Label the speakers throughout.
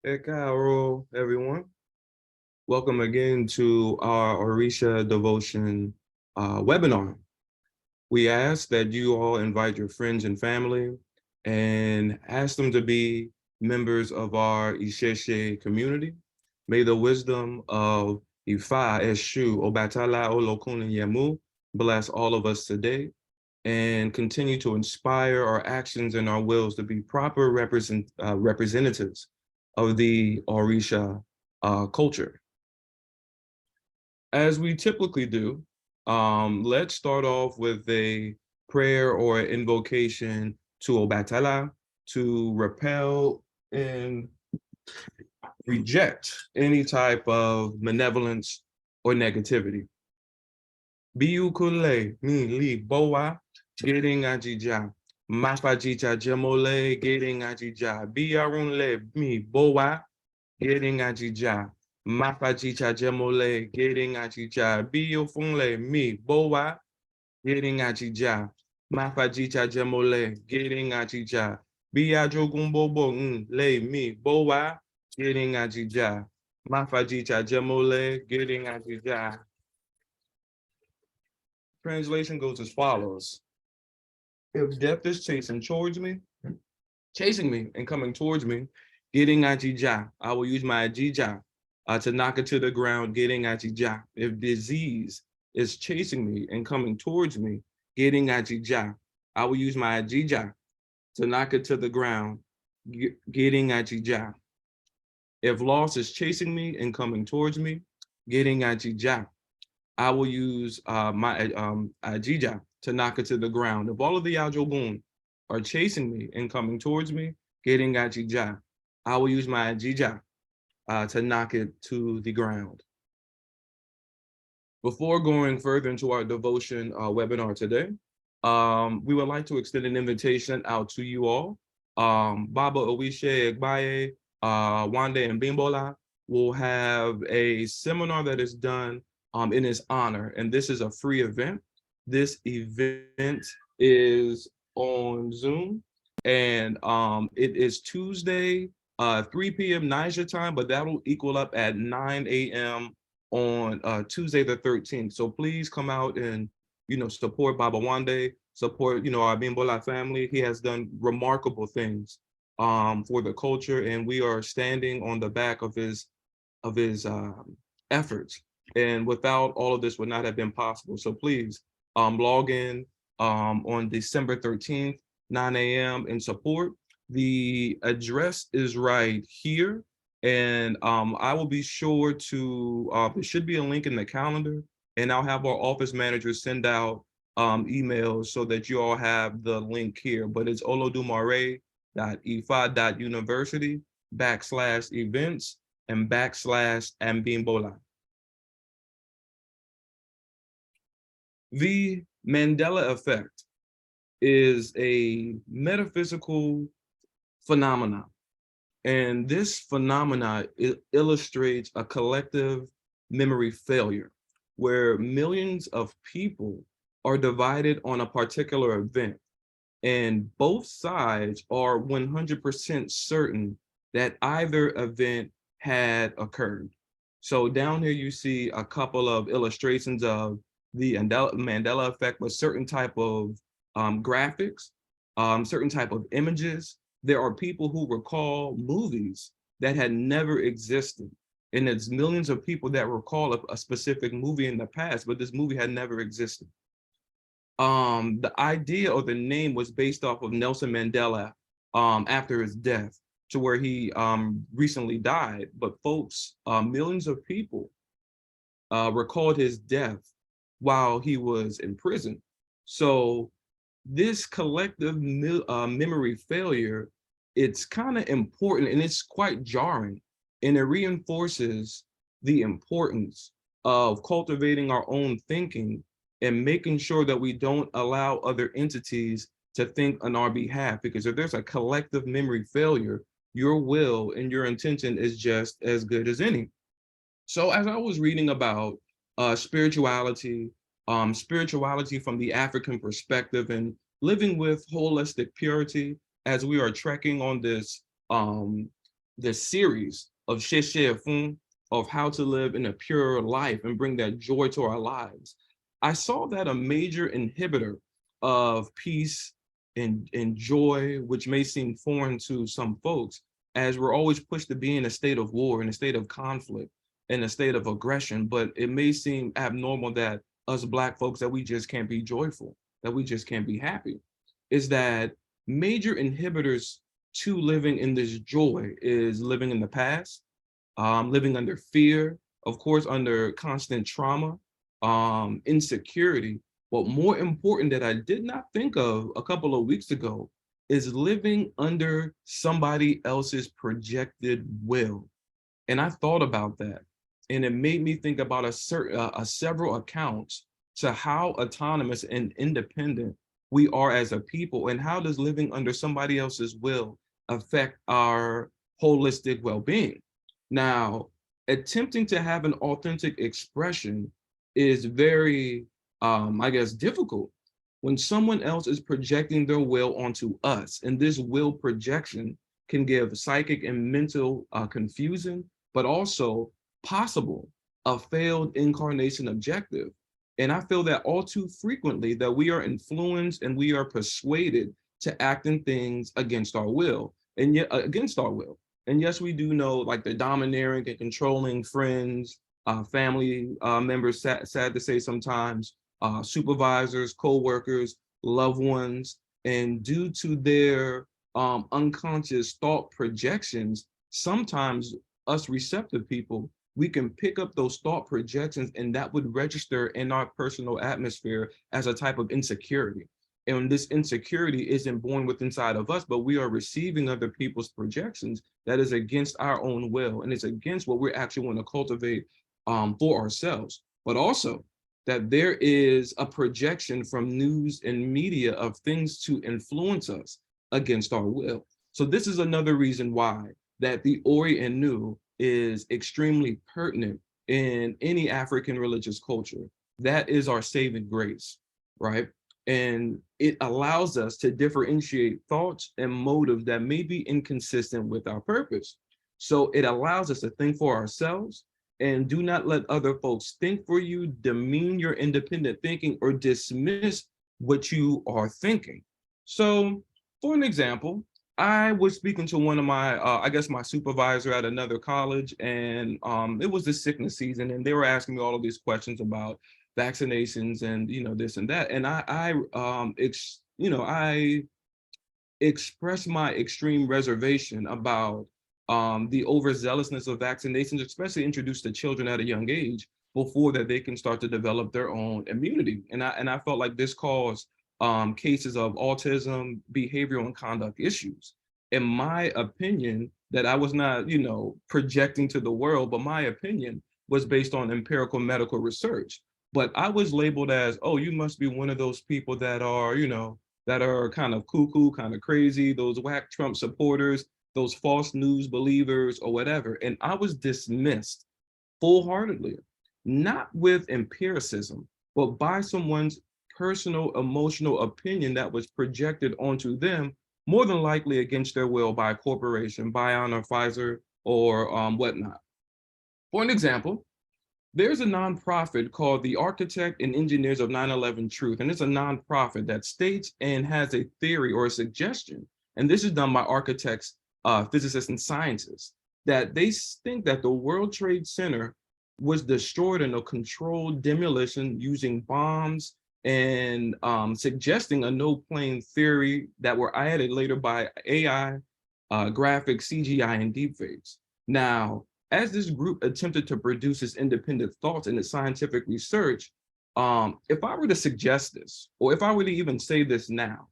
Speaker 1: Caro, everyone. Welcome again to our Orisha Devotion webinar. We ask that you all invite your friends and family and ask them to be members of our Isheshe community. May the wisdom of Ifá, Eshu, Obatala, Olokun, and Yamu bless all of us today and continue to inspire our actions and our wills to be proper representatives of the Orisha culture. As we typically do, let's start off with a prayer or invocation to Ọbàtálá to repel and reject any type of malevolence or negativity. Biukule mi li boa getting ajija. Mafajicha jemole getting ajija. Biarunle mi boa getting ajija. Mafajicha jemole getting ajija. Biofunle mi boa getting ajija. Mafajicha jemole getting ajija. Biajogumbobo le mi boa getting ajija. Mafajicha jemole getting ajija. Translation goes as follows. If death is chasing me and coming towards me, getting ajija, I will use my ajija to knock it to the ground, getting ajija. If disease is chasing me and coming towards me, getting ajija, I will use my ajija to knock it to the ground, getting ajija. If loss is chasing me and coming towards me, getting ajija, I will use my ajija to knock it to the ground. If all of the Ajogun are chasing me and coming towards me, getting ajija, I will use my ajija to knock it to the ground. Before going further into our devotion webinar today, we would like to extend an invitation out to you all. Baba Owishe Egbaye, Wande, and Bimbola will have a seminar that is done in his honor, and this is a free event. This event is on Zoom, and it is Tuesday, 3 p.m. Niger time, but that will equal up at 9 a.m. on Tuesday the 13th. So please come out and support Baba Wande, support our Bimbola family. He has done remarkable things for the culture, and we are standing on the back of his efforts. And without all of this would not have been possible. So please log in on December 13th, 9 a.m. and support. The address is right here. And I will be sure to, there should be a link in the calendar, and I'll have our office manager send out emails so that you all have the link here. But it's olodumare.ifa.university/events and /Ambimbola. The Mandela effect is a metaphysical phenomenon. And this phenomena illustrates a collective memory failure where millions of people are divided on a particular event. And both sides are 100% certain that either event had occurred. So down here you see a couple of illustrations of the Mandela effect with certain type of graphics, certain type of images. There are people who recall movies that had never existed. And it's millions of people that recall a specific movie in the past, but this movie had never existed. The idea or the name was based off of Nelson Mandela after his death, to where he recently died. But folks, millions of people recalled his death while he was in prison. So this collective memory failure, it's kind of important and it's quite jarring, and it reinforces the importance of cultivating our own thinking and making sure that we don't allow other entities to think on our behalf. Because if there's a collective memory failure, your will and your intention is just as good as any. So as I was reading about spirituality from the African perspective, and living with holistic purity as we are trekking on the series of Fun of how to live in a pure life and bring that joy to our lives, I saw that a major inhibitor of peace and joy, which may seem foreign to some folks, as we're always pushed to be in a state of war, in a state of conflict, in a state of aggression, but it may seem abnormal that us Black folks, that we just can't be joyful, that we just can't be happy, is that major inhibitors to living in this joy is living in the past, living under fear, of course, under constant trauma, insecurity. But more important that I did not think of a couple of weeks ago is living under somebody else's projected will. And I thought about that, and it made me think about several accounts to how autonomous and independent we are as a people, and how does living under somebody else's will affect our holistic well-being. Now, attempting to have an authentic expression is very, I guess, difficult when someone else is projecting their will onto us. And this will projection can give psychic and mental confusion, but also possible a failed incarnation objective. And I feel that all too frequently that we are influenced and we are persuaded to act in things against our will, and yet against our will. And yes, we do know, like, the domineering and controlling friends, family members, sad to say sometimes, supervisors, co-workers, loved ones, and due to their unconscious thought projections, sometimes us receptive people, we can pick up those thought projections, and that would register in our personal atmosphere as a type of insecurity. And this insecurity isn't born within inside of us, but we are receiving other people's projections that is against our own will, and it's against what we actually want to cultivate for ourselves. But also that there is a projection from news and media of things to influence us against our will. So this is another reason why that the Ori and Nu is extremely pertinent in any African religious culture. That is our saving grace, right? And it allows us to differentiate thoughts and motives that may be inconsistent with our purpose. So it allows us to think for ourselves, and do not let other folks think for you, demean your independent thinking, or dismiss what you are thinking. So for an example, I was speaking to one of my, I guess my supervisor at another college, and it was the sickness season, and they were asking me all of these questions about vaccinations and, this and that. And I expressed my extreme reservation about the overzealousness of vaccinations, especially introduced to children at a young age, before that they can start to develop their own immunity. And I felt like this caused cases of autism, behavioral and conduct issues. In my opinion, that I was not, projecting to the world, but my opinion was based on empirical medical research. But I was labeled as, oh, you must be one of those people that are, that are kind of cuckoo, kind of crazy, those whack Trump supporters, those false news believers or whatever. And I was dismissed full-heartedly, not with empiricism, but by someone's personal emotional opinion that was projected onto them, more than likely against their will, by a corporation, Bion or Pfizer or whatnot. For an example, there's a nonprofit called the Architect and Engineers of 9/11 Truth, and it's a nonprofit that states and has a theory or a suggestion, and this is done by architects, physicists, and scientists, that they think that the World Trade Center was destroyed in a controlled demolition using bombs, and suggesting a no-plane theory that were added later by AI, graphics, CGI, and deepfakes. Now, as this group attempted to produce its independent thoughts and its scientific research, if I were to suggest this, or if I were to even say this now,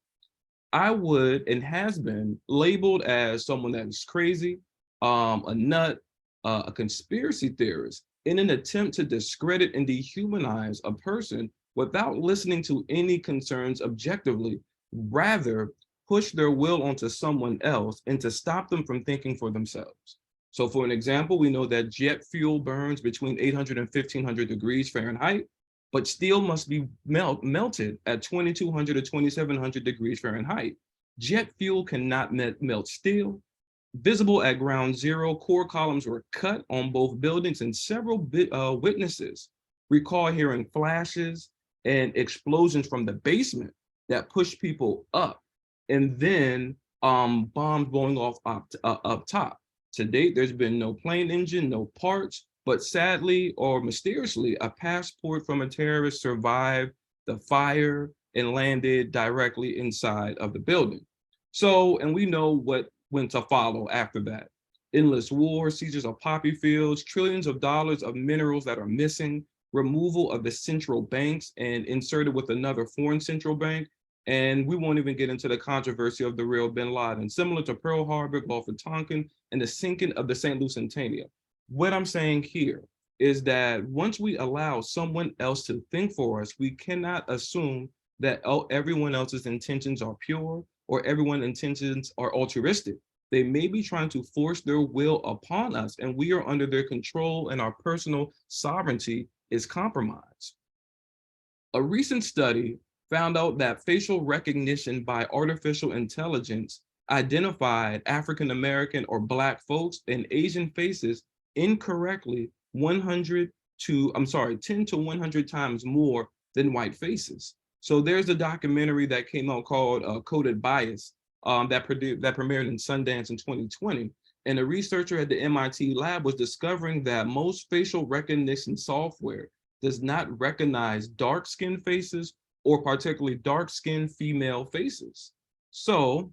Speaker 1: I would, and has been, labeled as someone that is crazy, a nut, a conspiracy theorist, in an attempt to discredit and dehumanize a person without listening to any concerns objectively, rather push their will onto someone else and to stop them from thinking for themselves. So for an example, we know that jet fuel burns between 800 and 1500 degrees Fahrenheit, but steel must be melted at 2200 to 2700 degrees Fahrenheit. Jet fuel cannot melt steel. Visible at ground zero, core columns were cut on both buildings, and several witnesses recall hearing flashes and explosions from the basement that pushed people up, and then bombs blowing off up top. To date, there's been no plane engine, no parts, but sadly or mysteriously, a passport from a terrorist survived the fire and landed directly inside of the building. So, and we know what went to follow after that. Endless war, seizures of poppy fields, trillions of dollars of minerals that are missing, removal of the central banks and inserted with another foreign central bank. And we won't even get into the controversy of the real bin Laden, similar to Pearl Harbor, Gulf of Tonkin, and the sinking of the St. Lusitania. What I'm saying here is that once we allow someone else to think for us, we cannot assume that everyone else's intentions are pure or everyone's intentions are altruistic. They may be trying to force their will upon us, and we are under their control, and our personal sovereignty is compromised. A recent study found out that facial recognition by artificial intelligence identified African American or Black folks and Asian faces incorrectly 10 to 100 times more than white faces. So there's a documentary that came out called Coded Bias that premiered in Sundance in 2020. And a researcher at the MIT lab was discovering that most facial recognition software does not recognize dark-skinned faces or particularly dark-skinned female faces. So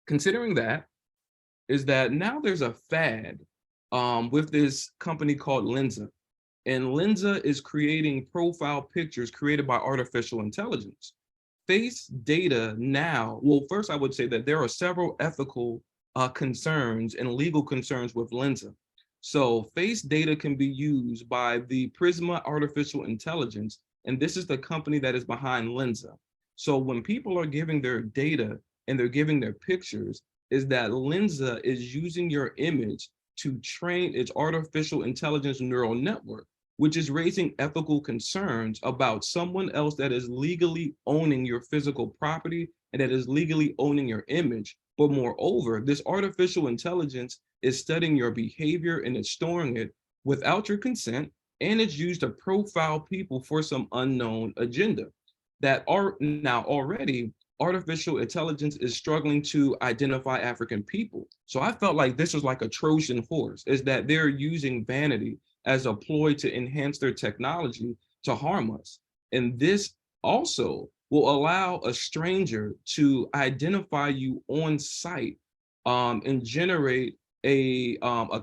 Speaker 1: considering that, is that now there's a fad with this company called Lensa. And Lensa is creating profile pictures created by artificial intelligence. Face data now, well, first I would say that there are several ethical concerns and legal concerns with Lensa. So face data can be used by the Prisma Artificial Intelligence, and this is the company that is behind Lensa. So when people are giving their data and they're giving their pictures, is that Lensa is using your image to train its artificial intelligence neural network, which is raising ethical concerns about someone else that is legally owning your physical property and that is legally owning your image. But moreover, this artificial intelligence is studying your behavior and it's storing it without your consent, and it's used to profile people for some unknown agenda that are now already artificial intelligence is struggling to identify African people. So I felt like this was like a Trojan horse, is that they're using vanity as a ploy to enhance their technology to harm us. And this also will allow a stranger to identify you on site and generate a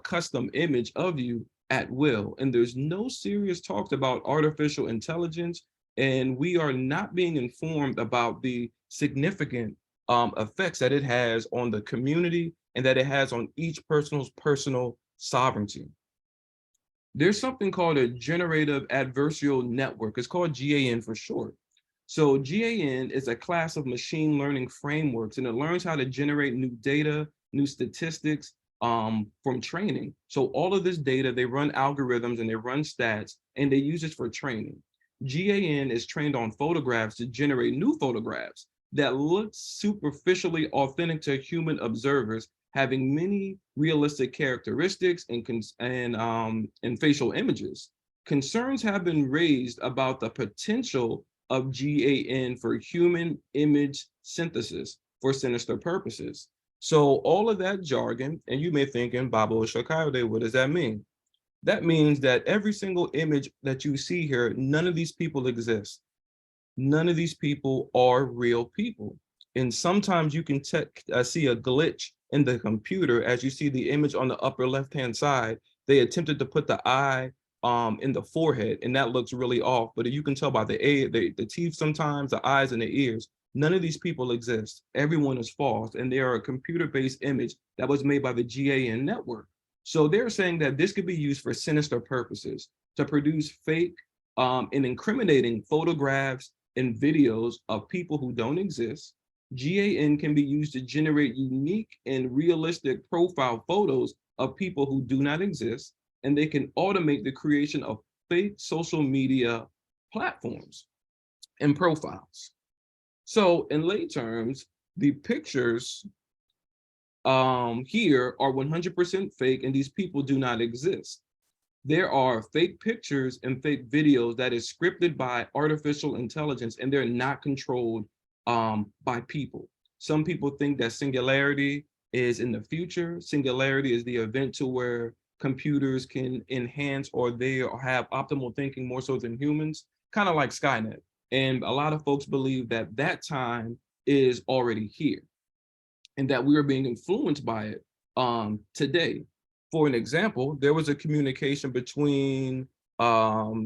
Speaker 1: custom image of you at will. And there's no serious talks about artificial intelligence, and we are not being informed about the significant effects that it has on the community and that it has on each person's personal sovereignty. There's something called a generative adversarial network. It's called GAN for short. So GAN is a class of machine learning frameworks, and it learns how to generate new data, new statistics from training. So all of this data, they run algorithms and they run stats, and they use it for training. GAN is trained on photographs to generate new photographs that look superficially authentic to human observers, having many realistic characteristics and facial images. Concerns have been raised about the potential of GAN for human image synthesis for sinister purposes. So all of that jargon, and you may think in Babo Shakayode, what does that mean? That means that every single image that you see here, none of these people exist. None of these people are real people. And sometimes you can see a glitch in the computer as you see the image on the upper left-hand side. They attempted to put the eye in the forehead, and that looks really off. But you can tell by the teeth sometimes, the eyes and the ears. None of these people exist. Everyone is false, and they are a computer-based image that was made by the GAN network. So they're saying that this could be used for sinister purposes, to produce fake and incriminating photographs and videos of people who don't exist. GAN can be used to generate unique and realistic profile photos of people who do not exist, and they can automate the creation of fake social media platforms and profiles. So in lay terms, the pictures here are 100% fake, and these people do not exist. There are fake pictures and fake videos that is scripted by artificial intelligence, and they're not controlled by people. Some people think that singularity is in the future. Singularity is the event to where computers can enhance or they have optimal thinking more so than humans, kind of like Skynet. And a lot of folks believe that that time is already here and that we are being influenced by it today. For an example, there was a communication between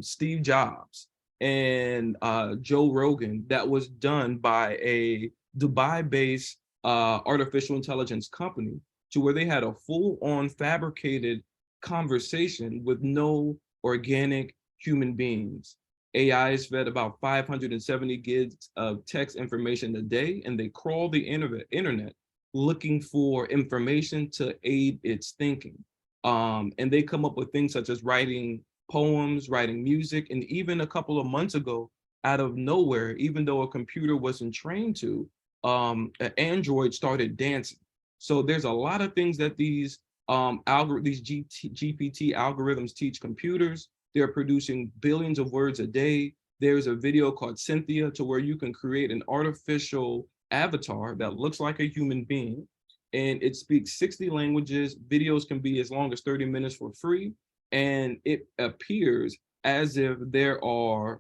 Speaker 1: Steve Jobs and Joe Rogan that was done by a Dubai-based artificial intelligence company, to where they had a full-on fabricated conversation with no organic human beings. AI is fed about 570 gigs of text information a day, and they crawl the internet looking for information to aid its thinking. And they come up with things such as writing poems, writing music, and even a couple of months ago, out of nowhere, even though a computer wasn't trained to, an Android started dancing. So there's a lot of things that these GPT algorithms teach computers. They're producing billions of words a day. There's a video called Cynthia, to where you can create an artificial avatar that looks like a human being, and it speaks 60 languages. Videos can be as long as 30 minutes for free, and it appears as if there are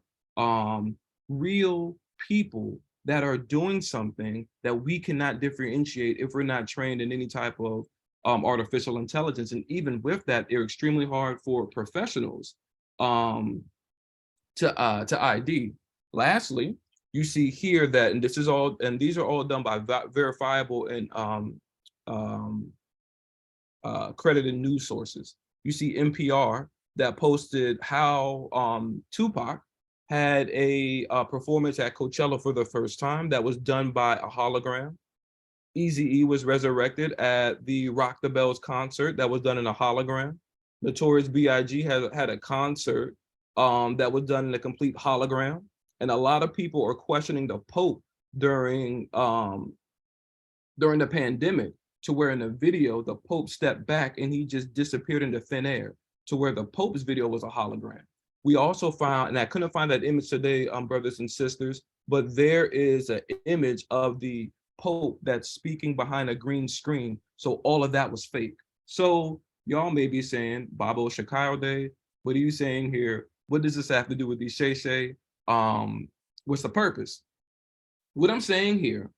Speaker 1: real people that are doing something that we cannot differentiate if we're not trained in any type of artificial intelligence. And even with that, they're extremely hard for professionals to ID. Lastly, you see here that, and this is all, and these are all done by verifiable and credited news sources. You see NPR that posted how Tupac had a performance at Coachella for the first time that was done by a hologram. Eazy-E was resurrected at the Rock the Bells concert that was done in a hologram. Notorious B.I.G. had a concert that was done in a complete hologram. And a lot of people are questioning the Pope during the pandemic, to where in the video, the Pope stepped back and he just disappeared into thin air, to where the Pope's video was a hologram. We also found, and I couldn't find that image today, brothers and sisters, but there is an image of the Pope that's speaking behind a green screen. So all of that was fake. So y'all may be saying, Babo Shakayode, what are you saying here? What does this have to do with these Shay? What's the purpose? What I'm saying here,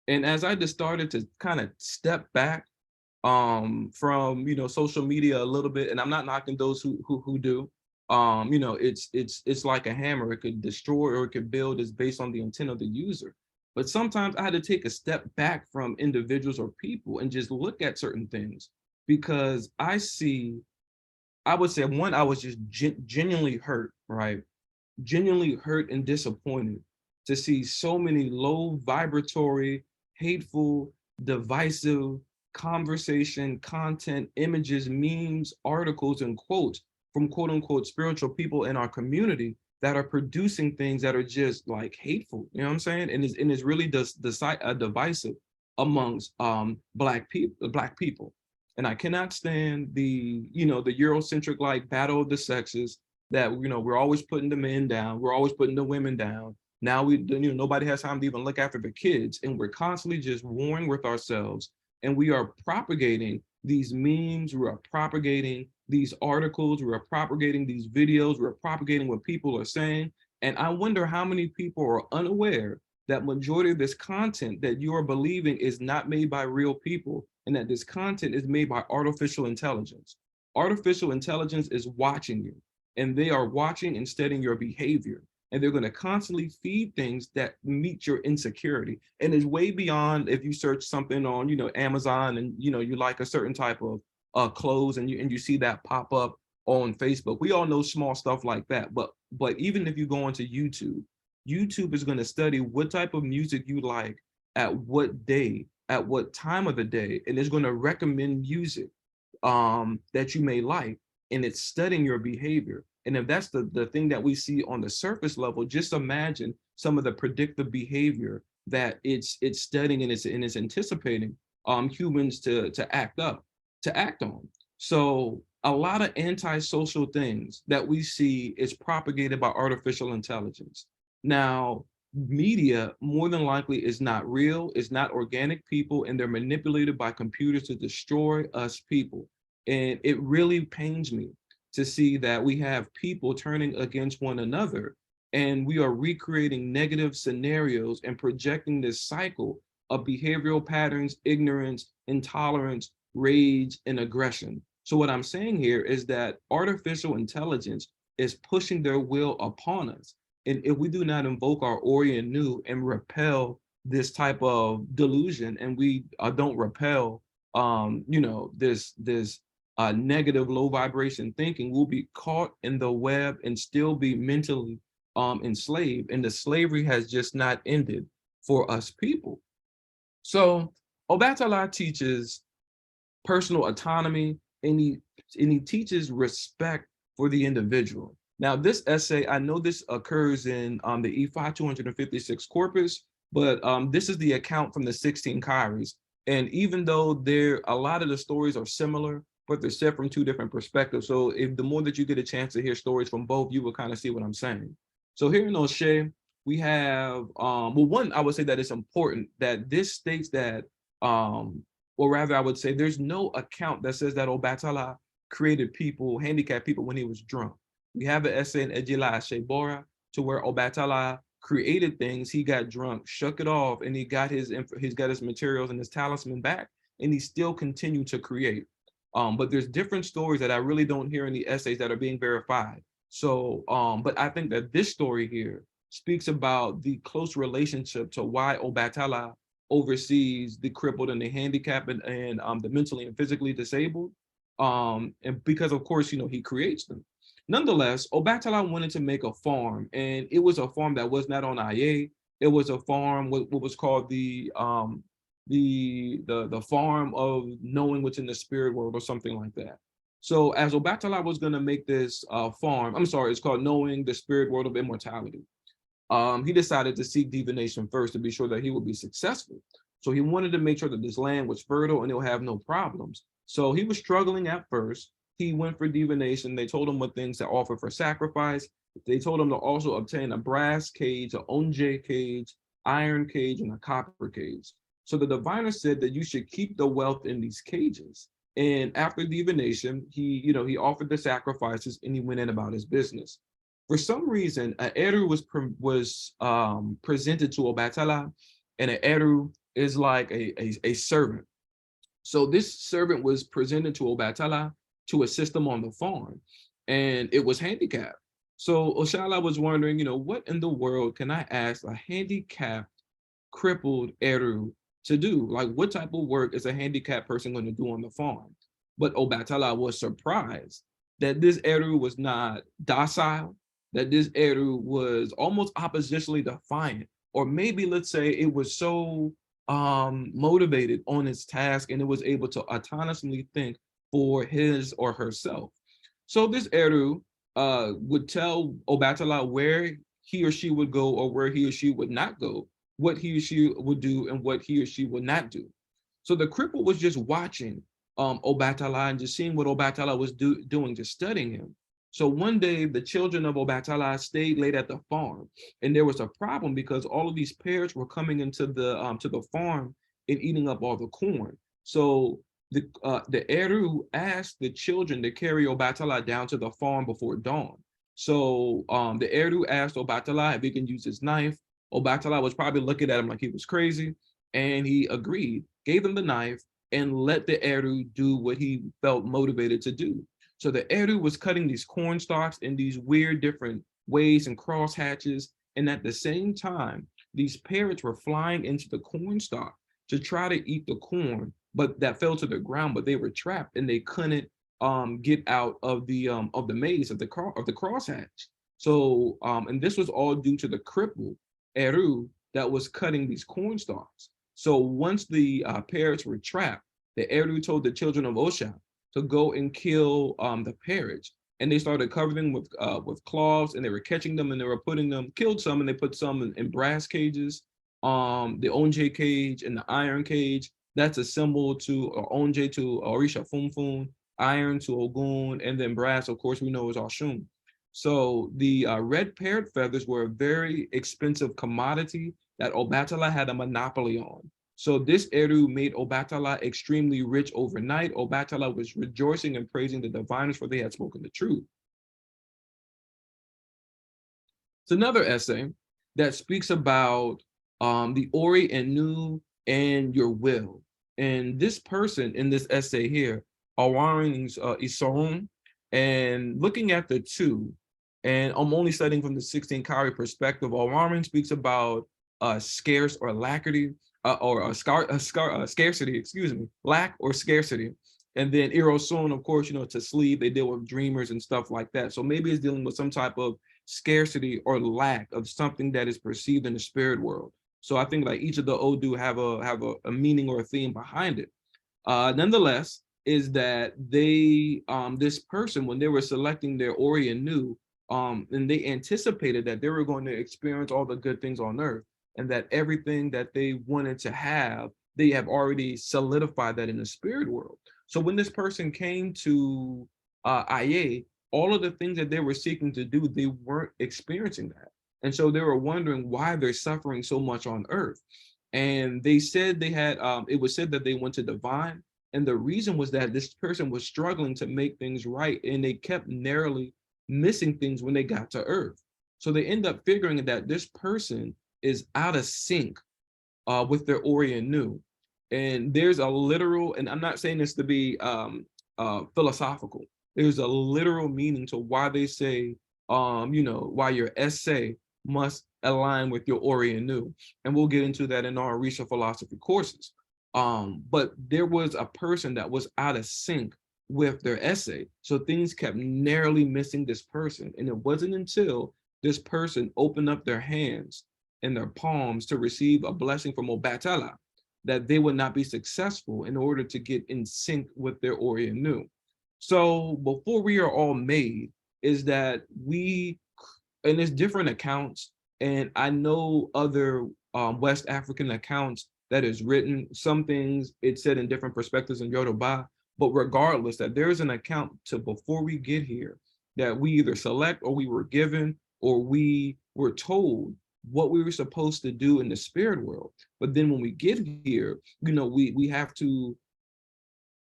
Speaker 1: and as I just started to kind of step back from social media a little bit, and I'm not knocking those who do. It's like a hammer. It could destroy or it could build. It's based on the intent of the user. But sometimes I had to take a step back from individuals or people and just look at certain things, because I would say, one, I was just genuinely hurt, right? Genuinely hurt and disappointed to see so many low vibratory, hateful, divisive conversation, content, images, memes, articles, and quotes from quote unquote spiritual people in our community that are producing things that are just like hateful, you know what I'm saying? And it's really divisive amongst Black people. And I cannot stand the Eurocentric like battle of the sexes, that we're always putting the men down, we're always putting the women down. Now nobody has time to even look after the kids, and we're constantly just warring with ourselves. And we are propagating these memes, we are propagating these articles, we are propagating these videos, we're propagating what people are saying. And I wonder how many people are unaware that majority of this content that you are believing is not made by real people, and that this content is made by artificial intelligence. Artificial intelligence is watching you, and they are watching and studying your behavior. And they're going to constantly feed things that meet your insecurity. And it's way beyond if you search something on, Amazon, and, you like a certain type of clothes, and you see that pop up on Facebook. We all know small stuff like that. But even if you go onto YouTube, YouTube is going to study what type of music you like, at what day, at what time of the day, and it's going to recommend music that you may like, and it's studying your behavior. And if that's the thing that we see on the surface level, just imagine some of the predictive behavior that it's studying and it's anticipating humans to act on. So a lot of antisocial things that we see is propagated by artificial intelligence. Now, media more than likely is not real, it's not organic people, and they're manipulated by computers to destroy us people. And it really pains me to see that we have people turning against one another, and we are recreating negative scenarios and projecting this cycle of behavioral patterns, ignorance, intolerance, rage, and aggression. So what I'm saying here is that artificial intelligence is pushing their will upon us. And if we do not invoke our Orient Nu and repel this type of delusion, and we don't repel, this negative low vibration thinking, we'll be caught in the web and still be mentally enslaved. And the slavery has just not ended for us people. So Ọbàtálá teaches personal autonomy, and he teaches respect for the individual. Now, this essay, I know this occurs in the Ifá 256 corpus, but this is the account from the 16 Kairos. And even though a lot of the stories are similar, but they're set from two different perspectives. So if the more that you get a chance to hear stories from both, you will kind of see what I'm saying. So here in O'Shea, we have, well, one, I would say that it's important that this states that, or rather I would say there's no account that says that Ọbàtálá created people, handicapped people when he was drunk. We have an essay in Ejila Ashebora to where Ọbàtálá created things, he got drunk, shook it off, and he got his materials and his talisman back, and he still continued to create. But there's different stories that I really don't hear in the essays that are being verified. So, but I think that this story here speaks about the close relationship to why Ọbàtálá oversees the crippled and the handicapped and the mentally and physically disabled. And because of course, he creates them. Nonetheless, Ọbàtálá wanted to make a farm, and it was a farm that was not on IA. It was a farm, what was called the farm of knowing what's in the spirit world or something like that. So as Ọbàtálá was going to make this farm, it's called Knowing the Spirit World of Immortality. He decided to seek divination first to be sure that he would be successful. So he wanted to make sure that this land was fertile and he'll have no problems. So he was struggling at first. He went for divination. They told him what things to offer for sacrifice. They told him to also obtain a brass cage, an onje cage, iron cage, and a copper cage. So the diviner said that you should keep the wealth in these cages. And after divination, he offered the sacrifices and he went in about his business. For some reason, an Eru was presented to Ọbàtálá, and an Eru is like a servant. So this servant was presented to Ọbàtálá to assist him on the farm, and it was handicapped. So Oshala was wondering, what in the world can I ask a handicapped, crippled Eru to do? Like, what type of work is a handicapped person going to do on the farm? But Ọbàtálá was surprised that this Eru was not docile, that this Eru was almost oppositionally defiant, or maybe let's say it was so motivated on its task and it was able to autonomously think for his or herself. So this Eru would tell Ọbàtálá where he or she would go or where he or she would not go, what he or she would do and what he or she would not do. So the cripple was just watching Ọbàtálá and just seeing what Ọbàtálá was doing, just studying him. So one day the children of Ọbàtálá stayed late at the farm, and there was a problem because all of these parrots were coming into the farm and eating up all the corn. So the Eru asked the children to carry Ọbàtálá down to the farm before dawn. So the Eru asked Ọbàtálá if he can use his knife. Ọbàtálá was probably looking at him like he was crazy, and he agreed, gave him the knife, and let the Eru do what he felt motivated to do. So the Eru was cutting these corn stalks in these weird different ways and cross hatches, and at the same time, these parrots were flying into the corn stalk to try to eat the corn, but that fell to the ground, but they were trapped and they couldn't get out of the maze of the crosshatch. So and this was all due to the crippled Eru that was cutting these corn stalks. So once the parrots were trapped, the Eru told the children of Osha to go and kill the parrots, and they started covering them with cloths, and they were catching them and they were killed some, and they put some in brass cages, the onje cage and the iron cage, That's a symbol to Onje to Orisha Funfun, iron to Ogun, and then brass, of course, we know is Oshun. So the red parrot feathers were a very expensive commodity that Obatala had a monopoly on. So this Eru made Obatala extremely rich overnight. Obatala was rejoicing and praising the diviners for they had spoken the truth. It's another essay that speaks about the Ori and Nu and your will. And this person in this essay here, Awaring's Isorum, and looking at the two, and I'm only studying from the 16 Kari perspective, Awaring speaks about scarce or lackady, scarcity, excuse me, lack or scarcity. And then Irosun, of course, to sleep, they deal with dreamers and stuff like that. So maybe it's dealing with some type of scarcity or lack of something that is perceived in the spirit world. So I think like each of the Odu have a meaning or a theme behind it. Nonetheless, is that they this person, when they were selecting their Ori and Nu, and they anticipated that they were going to experience all the good things on earth, and that everything that they wanted to have, they have already solidified that in the spirit world. So when this person came to Aye, all of the things that they were seeking to do, they weren't experiencing that. And so they were wondering why they're suffering so much on earth. And they said they had, it was said that they went to divine. And the reason was that this person was struggling to make things right. And they kept narrowly missing things when they got to earth. So they end up figuring that this person is out of sync with their Ori and Nu. And there's a literal, and I'm not saying this to be philosophical, there's a literal meaning to why they say, why your essay must align with your Ori and Nu. And we'll get into that in our Orisha philosophy courses. But there was a person that was out of sync with their essay. So things kept narrowly missing this person. And it wasn't until this person opened up their hands and their palms to receive a blessing from Obatala that they would not be successful in order to get in sync with their Ori and Nu. So before we are all made is that and there's different accounts, and I know other West African accounts that is written, some things it's said in different perspectives in Yoruba, but regardless that there's an account to before we get here that we either select or we were given or we were told what we were supposed to do in the spirit world. But then when we get here, we have to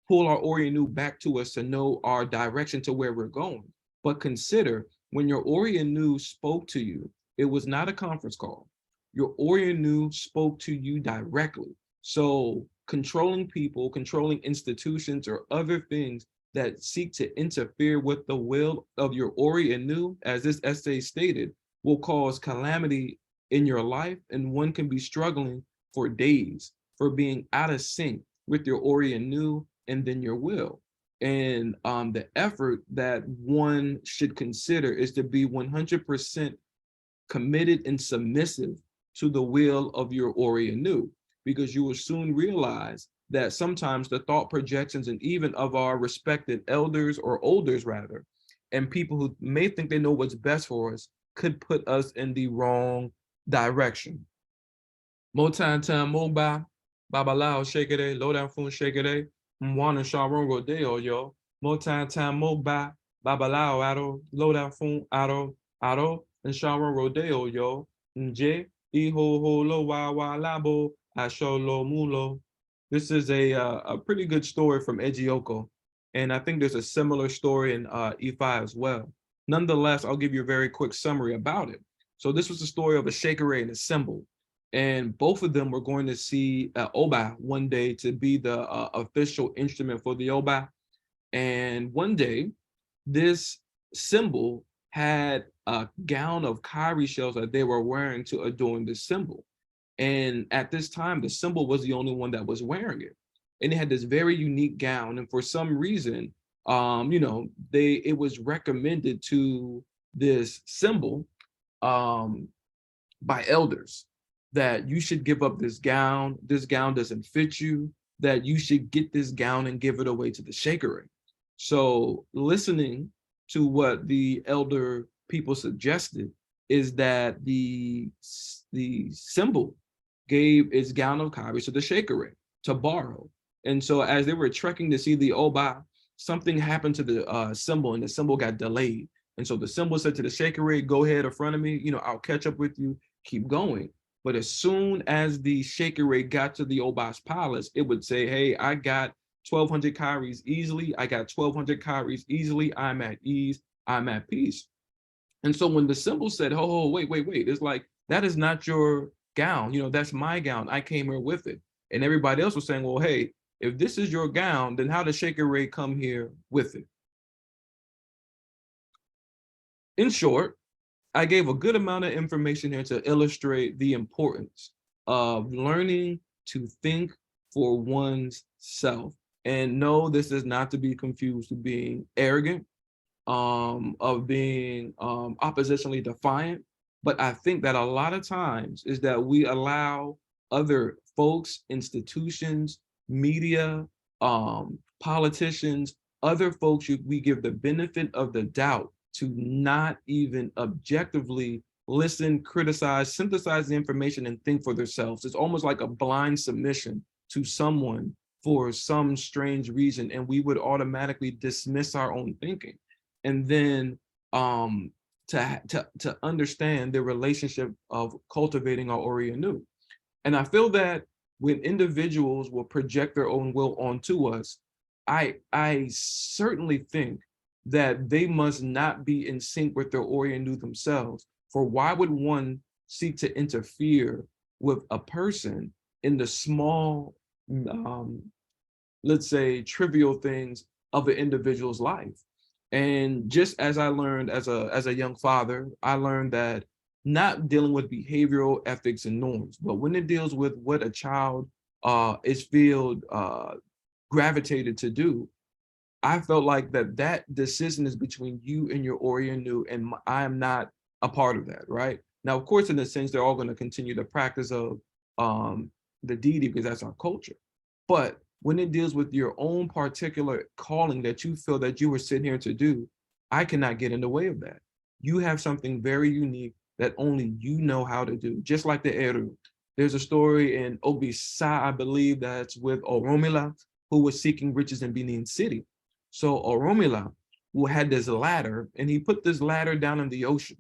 Speaker 1: pull our Ori and Nu back to us to know our direction to where we're going. But consider when your Ori and Nu spoke to you, it was not a conference call. Your Ori and Nu spoke to you directly. So controlling people, controlling institutions or other things that seek to interfere with the will of your Ori and Nu, as this essay stated, will cause calamity in your life, and one can be struggling for days for being out of sync with your Ori and Nu and then your will. And the effort that one should consider is to be 100% committed and submissive to the will of your Ori and Nu, because you will soon realize that sometimes the thought projections and even of our respected elders or olders rather, and people who may think they know what's best for us could put us in the wrong direction. Motan Tam Moba, Babalao Shakere, Lowdown Fun Shakere, Mwana Sharon Rodeo, yo. Motan Tam Moba, Babalao Aro, Lowdown Fun Aro, and Sharon Rodeo, yo. Nje, Iho Holo Wa Labo, Asholo Mulo. This is a pretty good story from Ejioko. And I think there's a similar story in Ifá as well. Nonetheless, I'll give you a very quick summary about it. So this was the story of a shakere and a cymbal. And both of them were going to see Oba one day to be the official instrument for the Oba. And one day, this cymbal had a gown of cowrie shells that they were wearing to adorn the cymbal. And at this time, the cymbal was the only one that was wearing it. And it had this very unique gown. And for some reason, it was recommended to this cymbal by elders that you should give up this gown doesn't fit you, that you should get this gown and give it away to the shakere. So listening to what the elder people suggested is that the cymbal gave its gown of cowrie to the shakere. to borrow. And so as they were trekking to see the Oba, something happened to the symbol, and the symbol got delayed. And so the symbol said to the shaker, go ahead in front of me, I'll catch up with you, keep going. But as soon as the shaker got to the Oba's palace, it would say, hey, I got 1,200 calories easily. I got 1,200 calories easily. I'm at ease. I'm at peace. And so when the symbol said, oh, wait, it's like, that is not your gown. That's my gown. I came here with it. And everybody else was saying, well, hey, if this is your gown, then how did Shaker Ray come here with it? In short, I gave a good amount of information here to illustrate the importance of learning to think for one's self. And no, this is not to be confused with being arrogant, of being oppositionally defiant. But I think that a lot of times is that we allow other folks, institutions, media, politicians, other folks, we give the benefit of the doubt to not even objectively listen, criticize, synthesize the information, and think for themselves. It's almost like a blind submission to someone for some strange reason, and we would automatically dismiss our own thinking. And then to understand the relationship of cultivating our Orienu. And I feel that when individuals will project their own will onto us, I certainly think that they must not be in sync with their Orienu themselves. For why would one seek to interfere with a person in the small, let's say, trivial things of an individual's life? And just as I learned as a young father, I learned that not dealing with behavioral ethics and norms, but when it deals with what a child is gravitated to do, I felt like that decision is between you and your Orienu, and I am not a part of that, right? Now, of course, in a sense, they're all going to continue the practice of the deity because that's our culture. But when it deals with your own particular calling that you feel that you were sitting here to do, I cannot get in the way of that. You have something very unique that only you know how to do, just like the Eru. There's a story in Obatala, I believe, that's with Oromila, who was seeking riches in Benin City. So Oromila had this ladder, and he put this ladder down in the ocean.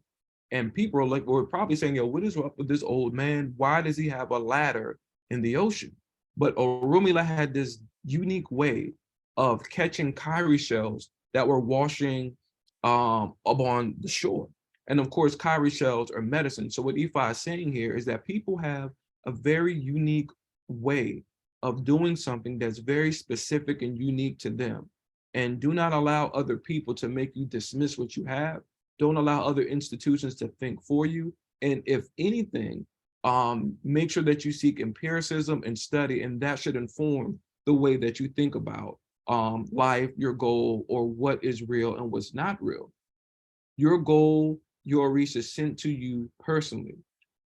Speaker 1: And people were probably saying, yo, what is up with this old man? Why does he have a ladder in the ocean? But Oromila had this unique way of catching cowrie shells that were washing up on the shore. And of course, cowrie shells are medicine. So what Ifá is saying here is that people have a very unique way of doing something that's very specific and unique to them. And do not allow other people to make you dismiss what you have. Don't allow other institutions to think for you. And if anything, make sure that you seek empiricism and study, and that should inform the way that you think about life, your goal, or what is real and what's not real. Your goal, your reach is sent to you personally.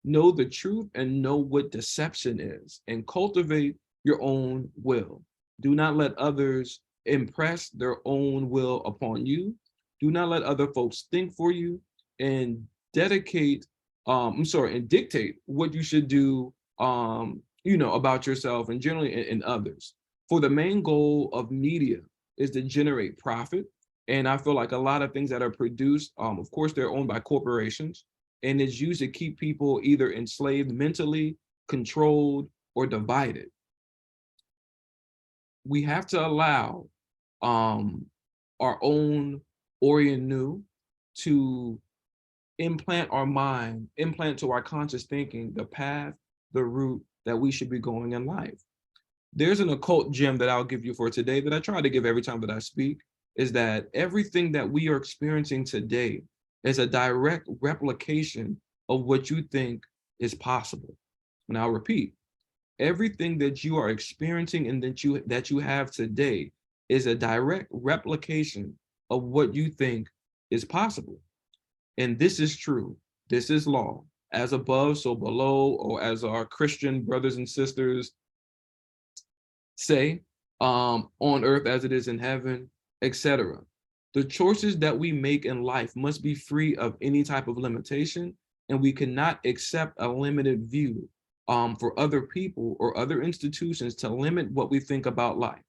Speaker 1: Know the truth and know what deception is, and cultivate your own will. Do not let others impress their own will upon you. Do not let other folks think for you, and dictate what you should do, about yourself and generally in others. For the main goal of media is to generate profit. And I feel like a lot of things that are produced, of course, they're owned by corporations, and it's used to keep people either enslaved mentally, controlled, or divided. We have to allow our own Orienu to implant to our conscious thinking, the path, the route that we should be going in life. There's an occult gem that I'll give you for today that I try to give every time that I speak, is that everything that we are experiencing today is a direct replication of what you think is possible. And I'll repeat, everything that you are experiencing and that you have today is a direct replication of what you think is possible. And this is true. This is law. As above, so below, or as our Christian brothers and sisters say, on earth as it is in heaven, etc. The choices that we make in life must be free of any type of limitation, and we cannot accept a limited view for other people or other institutions to limit what we think about life.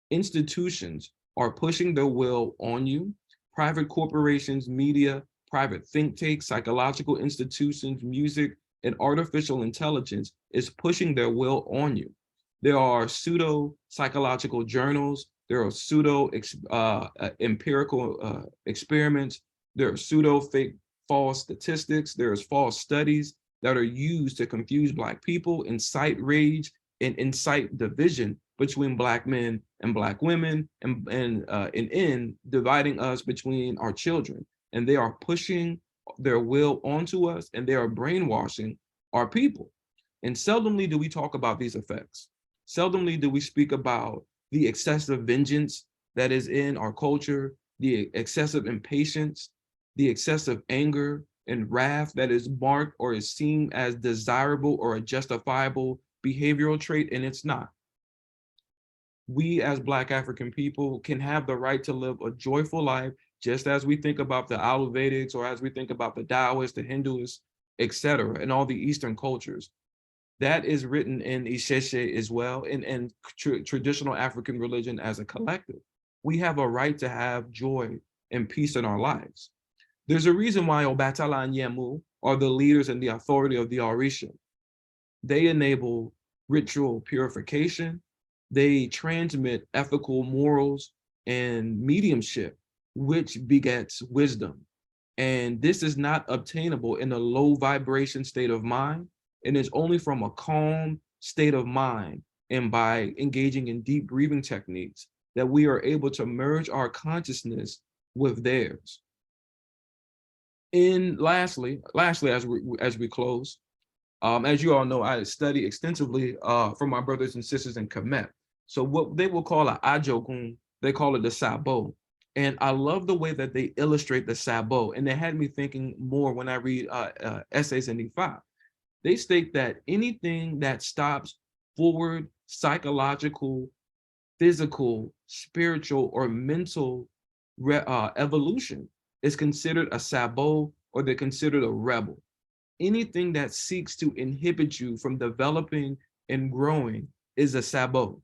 Speaker 1: Institutions are pushing their will on you. Private corporations, media, private think tanks, psychological institutions, music, and artificial intelligence is pushing their will on you. There are pseudo psychological journals. There are pseudo empirical experiments. There are pseudo fake false statistics. There's false studies that are used to confuse Black people, incite rage, and incite division between Black men and Black women, and in dividing us between our children. And they are pushing their will onto us, and they are brainwashing our people. And seldomly do we talk about these effects. Seldomly do we speak about the excessive vengeance that is in our culture, the excessive impatience, the excessive anger and wrath that is marked or is seen as desirable or a justifiable behavioral trait, and it's not. We as Black African people can have the right to live a joyful life, just as we think about the Ayurvedics or as we think about the Taoists, the Hindus, etc., and all the Eastern cultures. That is written in Isheshe as well, and traditional African religion as a collective. We have a right to have joy and peace in our lives. There's a reason why Obatala and Yemu are the leaders and the authority of the Ọrìṣà. They enable ritual purification. They transmit ethical morals and mediumship, which begets wisdom. And this is not obtainable in a low vibration state of mind. It is only from a calm state of mind and by engaging in deep breathing techniques that we are able to merge our consciousness with theirs. And lastly, as we close, as you all know, I study extensively for my brothers and sisters in Kemet. So what they will call an ajogun, they call it the sabo. And I love the way that they illustrate the sabo. And it had me thinking more when I read essays in Ifá. They state that anything that stops forward psychological, physical, spiritual, or mental evolution is considered a sabo, or they're considered a rebel. Anything that seeks to inhibit you from developing and growing is a sabo.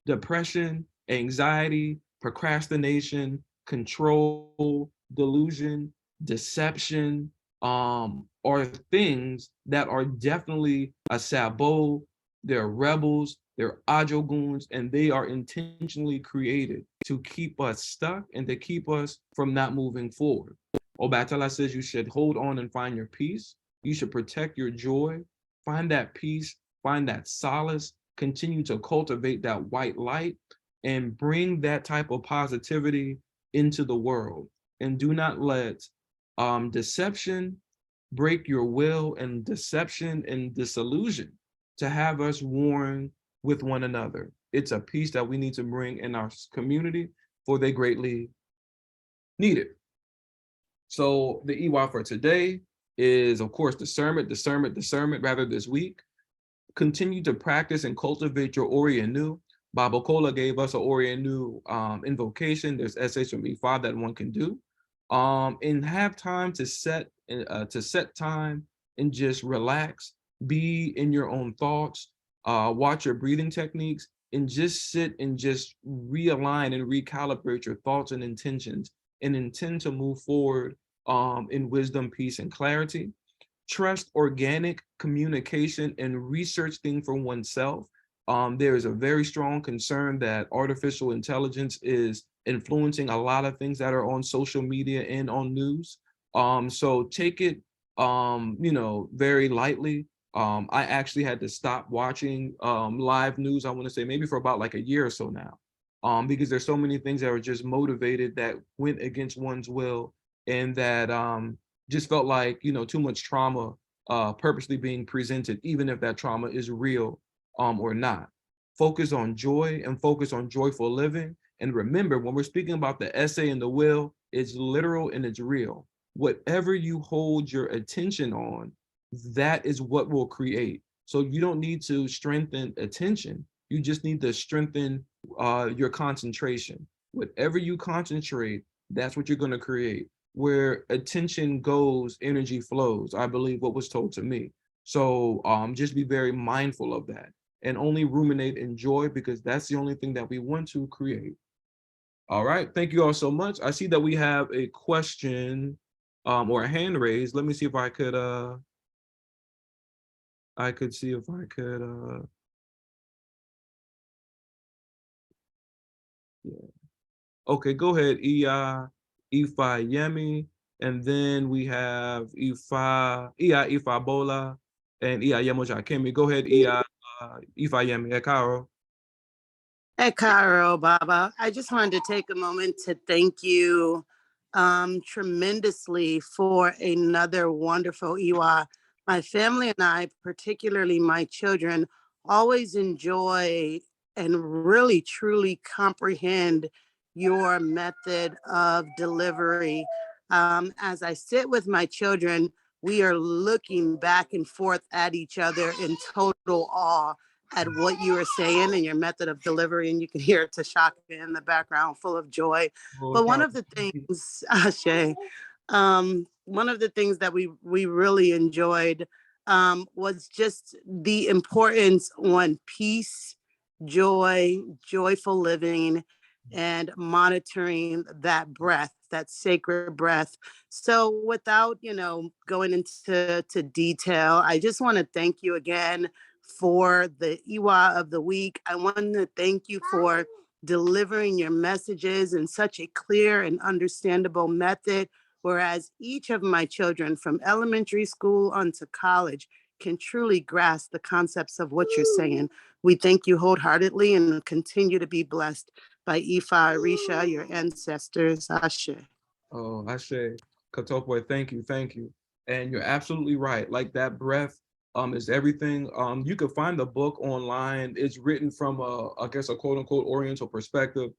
Speaker 1: Depression, anxiety, procrastination, control, delusion, deception, are things that are definitely a sabo. They're rebels, they're ajoguns, and they are intentionally created to keep us stuck and to keep us from not moving forward. Ọbàtálá says you should hold on and find your peace. You should protect your joy, find that peace, find that solace, continue to cultivate that white light, and bring that type of positivity into the world. And do not let deception break your will, and deception and disillusion to have us warring with one another. It's a peace that we need to bring in our community, for they greatly need it. So the EY for today is, of course, discernment, rather this week. Continue to practice and cultivate your Orienu. Baba Kola gave us an Orienu invocation. There's essays from Ifá that one can do. And have time to set time and just relax, be in your own thoughts, watch your breathing techniques, and just sit and just realign and recalibrate your thoughts and intentions, and intend to move forward in wisdom, peace, and clarity. Trust organic communication and research things for oneself. There is a very strong concern that artificial intelligence is influencing a lot of things that are on social media and on news. So take it, very lightly. I actually had to stop watching live news, I want to say maybe for about like a year or so now, because there's so many things that were just motivated that went against one's will, and that just felt like, too much trauma purposely being presented, even if that trauma is real or not. Focus on joy and focus on joyful living. And remember, when we're speaking about the essay and the will, it's literal and it's real. Whatever you hold your attention on, that is what will create. So you don't need to strengthen attention. You just need to strengthen your concentration. Whatever you concentrate, that's what you're going to create. Where attention goes, energy flows. I believe what was told to me. So just be very mindful of that and only ruminate in joy, because that's the only thing that we want to create. All right. Thank you all so much. I see that we have a question or a hand raised. Let me see if I could see if I could yeah. Okay, go ahead, Ifá Yemi, and then we have Ifá Bola, and Yemoja Kemi. Go ahead, Ifá Yemi, Ekaro.
Speaker 2: Hey, Caro, Baba. I just wanted to take a moment to thank you tremendously for another wonderful Iwa. My family and I, particularly my children, always enjoy and really truly comprehend your method of delivery. As I sit with my children, we are looking back and forth at each other in total awe at what you were saying and your method of delivery, and you can hear Tashaka in the background, full of joy. But one of the things, Ashe, one of the things that we really enjoyed was just the importance on peace, joy, joyful living, and monitoring that breath, that sacred breath. So without, going into detail, I just want to thank you again for the Iwa of the week. I want to thank you for delivering your messages in such a clear and understandable method, whereas each of my children from elementary school on to college can truly grasp the concepts of what you're saying. We thank you wholeheartedly and continue to be blessed by Ifa, Orisha, your ancestors. Ashe.
Speaker 1: Oh, Ashe, Katopwe, thank you, thank you. And you're absolutely right. Like that breath is everything. You can find the book online. It's written from I guess a quote unquote Oriental perspective.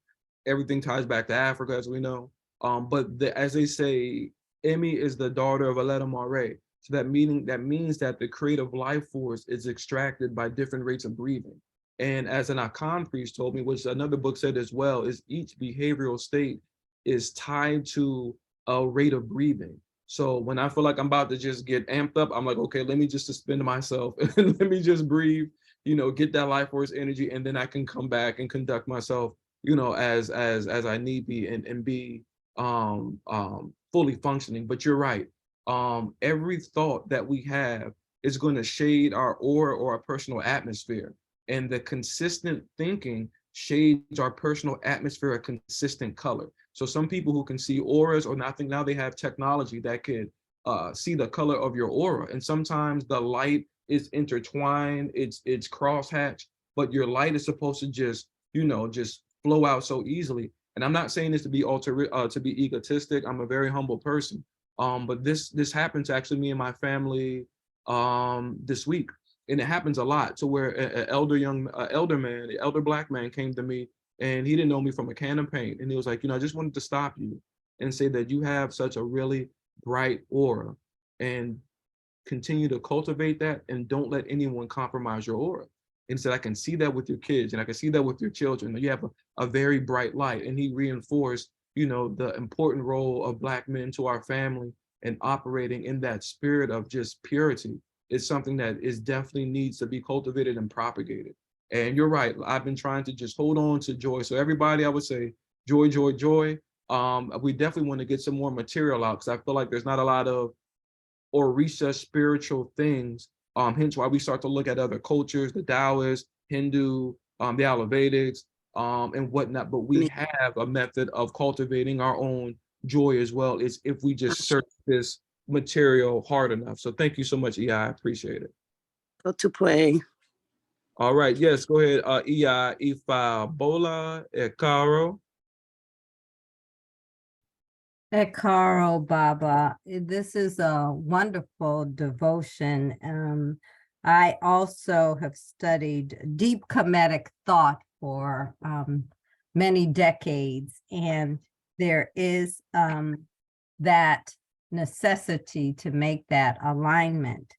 Speaker 1: Everything ties back to Africa, as we know. But as they say, Emmy is the daughter of Aleta Mare. So that means that the creative life force is extracted by different rates of breathing. And as an Akan priest told me, which another book said as well, is each behavioral state is tied to a rate of breathing. So when I feel like I'm about to just get amped up, I'm like, okay, let me just suspend myself and let me just breathe, get that life force energy, and then I can come back and conduct myself, as I need be, and be fully functioning. But you're right. Every thought that we have is going to shade our aura or our personal atmosphere. And the consistent thinking shades our personal atmosphere a consistent color. So some people who can see auras, or nothing, now they have technology that could see the color of your aura. And sometimes the light is intertwined, it's crosshatched, but your light is supposed to just flow out so easily. And I'm not saying this to be to be egotistic. I'm a very humble person. But this happened to actually me and my family this week. And it happens a lot, to where an elder black man came to me, and he didn't know me from a can of paint. And he was like, I just wanted to stop you and say that you have such a really bright aura, and continue to cultivate that, and don't let anyone compromise your aura. And said, I can see that with your kids, and I can see that with your children. You have a very bright light. And he reinforced, the important role of Black men to our family, and operating in that spirit of just purity is something that is definitely needs to be cultivated and propagated. And you're right. I've been trying to just hold on to joy. So everybody, I would say, joy, joy, joy. We definitely want to get some more material out, because I feel like there's not a lot of Orisha spiritual things. Hence why we start to look at other cultures, the Taoists, Hindu, the Ayurvedics, and whatnot. But we have a method of cultivating our own joy as well, is if we just search this material hard enough. So thank you so much, EI. I appreciate it.
Speaker 2: Go to play.
Speaker 1: All right, yes, go ahead. EI, Ifá Bola, Ekaro.
Speaker 3: Ekaro, Baba. This is a wonderful devotion. I also have studied deep Kemetic thought for many decades, and there is that necessity to make that alignment.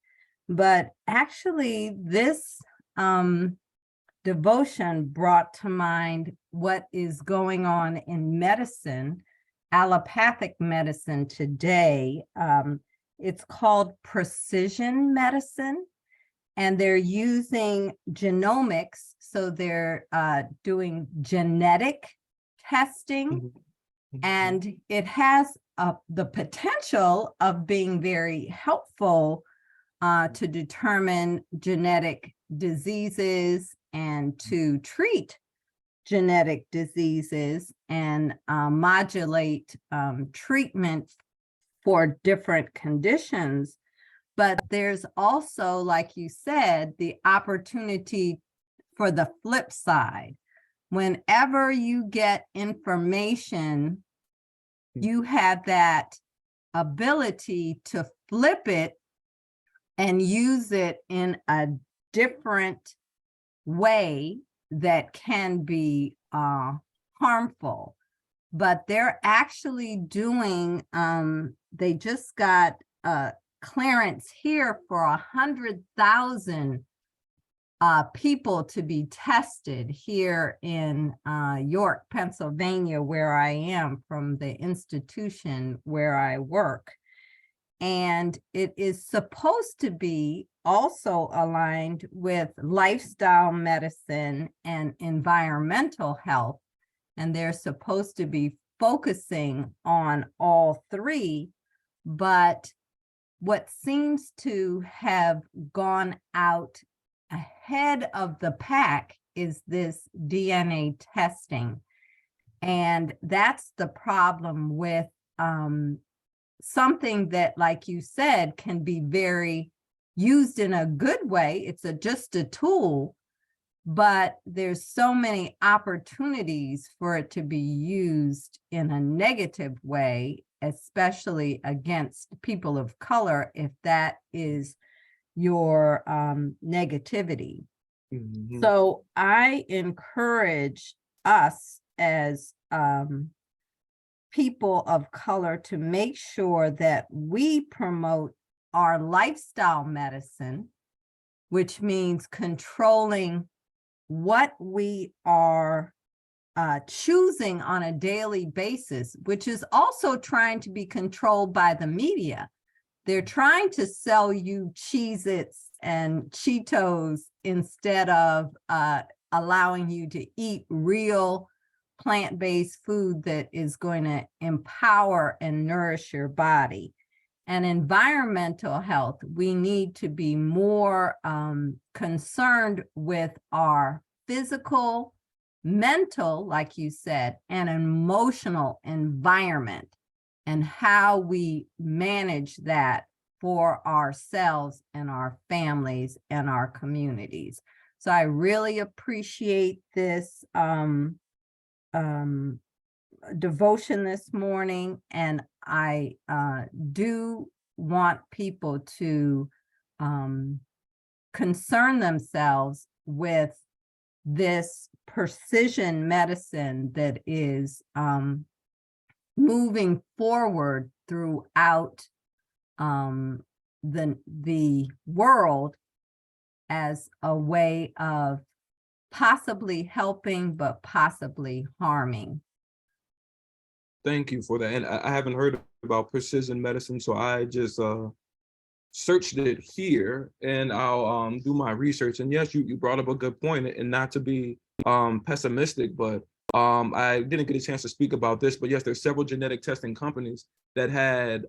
Speaker 3: But actually, this devotion brought to mind what is going on in medicine, allopathic medicine today. It's called precision medicine. and they're using genomics. So they're doing genetic testing, and it has the potential of being very helpful to determine genetic diseases and to treat genetic diseases and modulate treatment for different conditions. But there's also, like you said, the opportunity for the flip side. Whenever you get information, you have that ability to flip it and use it in a different way that can be harmful. But they're actually doing, they just got clearance here for 100,000 people to be tested here in York, Pennsylvania, where I am, from the institution where I work. And it is supposed to be also aligned with lifestyle medicine and environmental health. And they're supposed to be focusing on all three. But what seems to have gone out ahead of the pack is this DNA testing. And that's the problem with something that, like you said, can be very used in a good way. It's just a tool, but there's so many opportunities for it to be used in a negative way, especially against people of color, if that is your negativity. So I encourage us as people of color to make sure that we promote our lifestyle medicine, which means controlling what we are choosing on a daily basis, which is also trying to be controlled by the media. They're trying to sell you Cheez-Its and Cheetos instead of allowing you to eat real plant-based food that is going to empower and nourish your body. And environmental health, we need to be more concerned with our physical, mental, like you said, and emotional environment, and how we manage that for ourselves and our families and our communities. So I really appreciate this devotion this morning, and I do want people to concern themselves with this precision medicine that is moving forward throughout the world as a way of possibly helping, but possibly harming.
Speaker 1: Thank you for that. And I haven't heard about precision medicine, so I just searched it here, and I'll do my research. And yes, you brought up a good point, and not to be pessimistic, but I didn't get a chance to speak about this, but yes, there's several genetic testing companies that had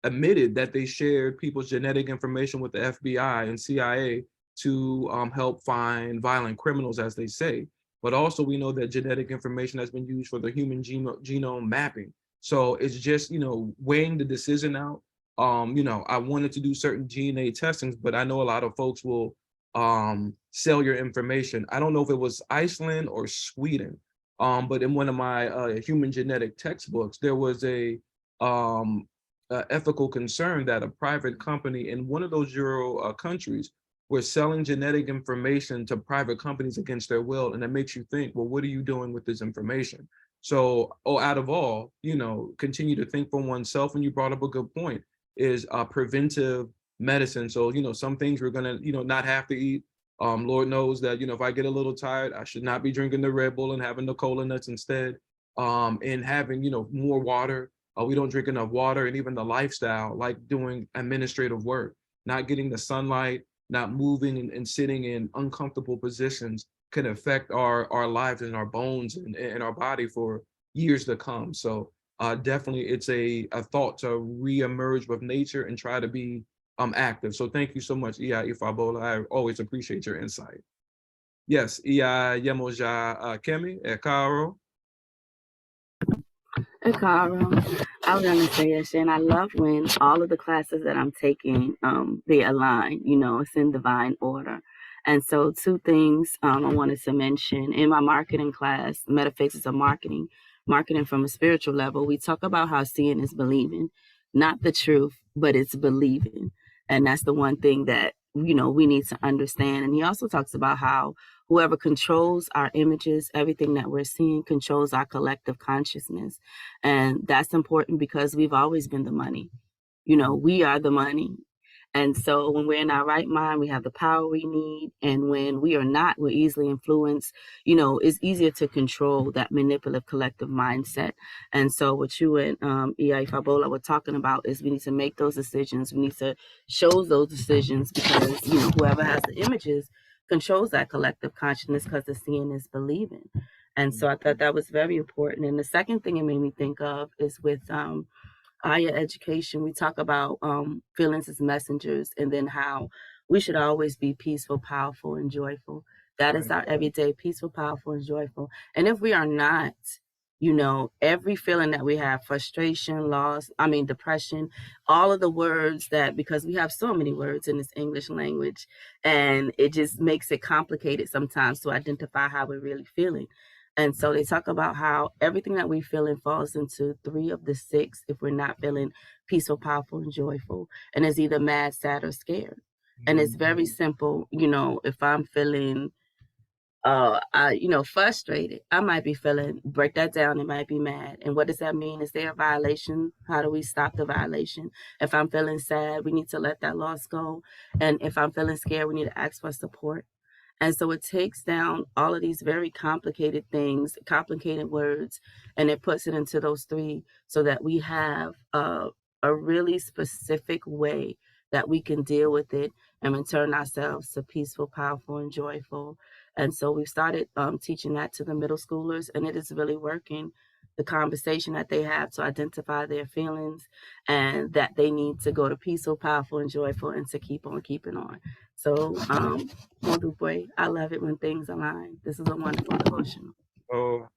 Speaker 1: admitted that they shared people's genetic information with the FBI and CIA to help find violent criminals, as they say. But also we know that genetic information has been used for the human genome mapping. So it's just, weighing the decision out. I wanted to do certain DNA testings, but I know a lot of folks will sell your information. I don't know if it was Iceland or Sweden, but in one of my human genetic textbooks, there was a ethical concern that a private company in one of those Euro countries were selling genetic information to private companies against their will. And that makes you think, well, what are you doing with this information? So, out of all, continue to think for oneself. And you brought up a good point, is preventive medicine. So, some things we're gonna, not have to eat. Lord knows that, if I get a little tired, I should not be drinking the Red Bull and having the cola nuts instead. And having, more water. We don't drink enough water, and even the lifestyle, like doing administrative work, not getting the sunlight, not moving and sitting in uncomfortable positions can affect our lives and our bones and our body for years to come. So definitely it's a thought to re-emerge with nature and try to be active. So thank you so much, Ifabola. I always appreciate your insight. Yes, Yemoja Kemi, Caro.
Speaker 4: Hey, Carl. I was gonna say, Shan, I love when all of the classes that I'm taking, they align. You know, it's in divine order. And so, two things I wanted to mention in my marketing class, metaphysics of marketing, marketing from a spiritual level. We talk about how seeing is believing, not the truth, but it's believing, and that's the one thing that we need to understand. And he also talks about how whoever controls our images, everything that we're seeing, controls our collective consciousness. And that's important because we've always been the money. We are the money. And so when we're in our right mind, we have the power we need. And when we are not, we're easily influenced. It's easier to control that manipulative collective mindset. And so what you and E.I. Fabola were talking about is we need to make those decisions. We need to show those decisions because, whoever has the images controls that collective consciousness because the seeing is believing. And so I thought that was very important. And the second thing it made me think of is with higher education, we talk about feelings as messengers, and then how we should always be peaceful, powerful, and joyful. That is our everyday peaceful, powerful, and joyful. And if we are not, every feeling that we have, frustration, loss, depression, all of the words that, because we have so many words in this English language, and it just makes it complicated sometimes to identify how we're really feeling. And so they talk about how everything that we feel falls into 3 of the 6 if we're not feeling peaceful, powerful, and joyful. And it's either mad, sad, or scared. And it's very simple. If I'm feeling frustrated, I might be feeling, break that down, it might be mad. And what does that mean? Is there a violation? How do we stop the violation? If I'm feeling sad, we need to let that loss go. And if I'm feeling scared, we need to ask for support. And so it takes down all of these very complicated things, complicated words, and it puts it into those 3 so that we have a really specific way that we can deal with it and return ourselves to peaceful, powerful, and joyful. And so we've started teaching that to the middle schoolers, and it is really working. The conversation that they have to identify their feelings and that they need to go to peaceful, powerful, and joyful, and to keep on keeping on. So, I love it when things align. This is a wonderful devotional.
Speaker 1: Oh,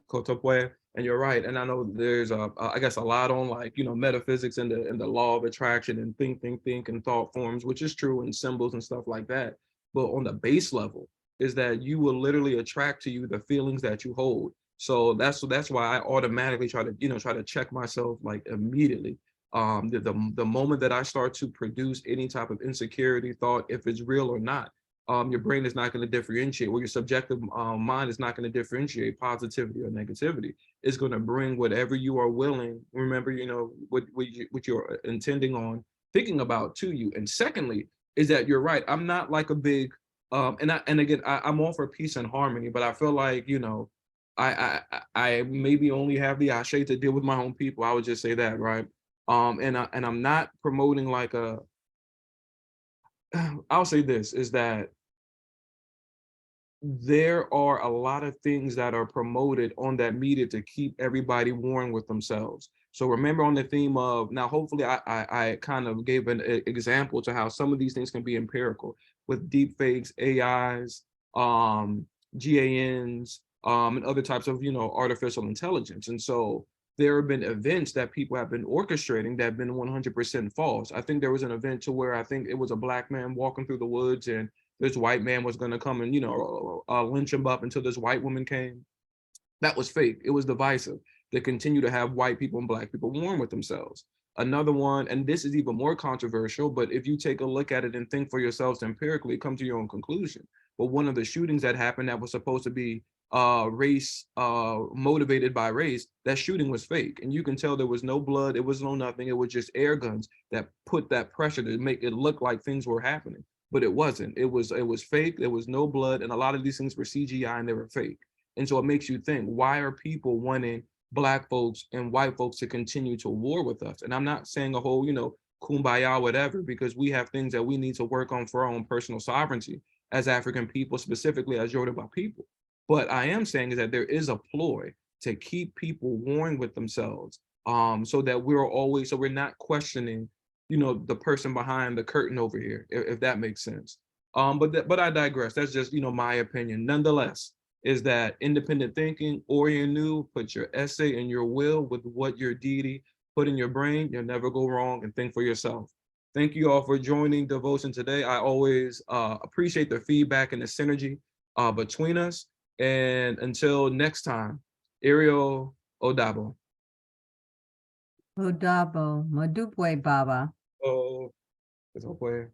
Speaker 1: Kotopwe, and you're right. And I know there's I guess a lot on metaphysics and the law of attraction and think and thought forms, which is true, and symbols and stuff like that. But on the base level is that you will literally attract to you the feelings that you hold. So that's why I automatically try to check myself like immediately. The moment that I start to produce any type of insecurity thought, if it's real or not, your brain is not going to differentiate, or your subjective mind is not going to differentiate positivity or negativity. It's going to bring whatever you are willing. Remember, what you're intending on thinking about to you. And secondly, is that you're right. I'm not like a big, I'm all for peace and harmony, but I feel like I maybe only have the ashe to deal with my own people. I would just say that, right? And I'm not promoting like I'll say this, is that there are a lot of things that are promoted on that media to keep everybody warring with themselves. So remember, on the theme of, now hopefully I kind of gave an example to how some of these things can be empirical with deep fakes, AIs, GANs, and other types of artificial intelligence. And so there have been events that people have been orchestrating that have been 100% false. I think there was an event to where I think it was a Black man walking through the woods, and this white man was going to come and lynch him up until this white woman came. That was fake. It was divisive. They continue to have white people and Black people warring with themselves. Another one, and this is even more controversial, but if you take a look at it and think for yourselves empirically, come to your own conclusion. But one of the shootings that happened that was supposed to be race motivated by race, that shooting was fake, and you can tell there was no blood, it was no nothing, it was just air guns that put that pressure to make it look like things were happening, but it wasn't. It was fake. There was no blood, and a lot of these things were CGI and they were fake. And so it makes you think, why are people wanting Black folks and white folks to continue to war with us? And I'm not saying a whole kumbaya, whatever, because we have things that we need to work on for our own personal sovereignty as African people, specifically as Yoruba people. But I am saying is that there is a ploy to keep people warring with themselves, so that we're not questioning, the person behind the curtain over here, if that makes sense. But I digress. That's just, my opinion. Nonetheless, is that independent thinking, Orienu, put your essay and your will with what your deity put in your brain. You'll never go wrong, and think for yourself. Thank you all for joining Devotion today. I always appreciate the feedback and the synergy between us. And until next time, Ariel Odabo.
Speaker 3: Odabo, Madubwe Baba.
Speaker 1: Oh, it's okay.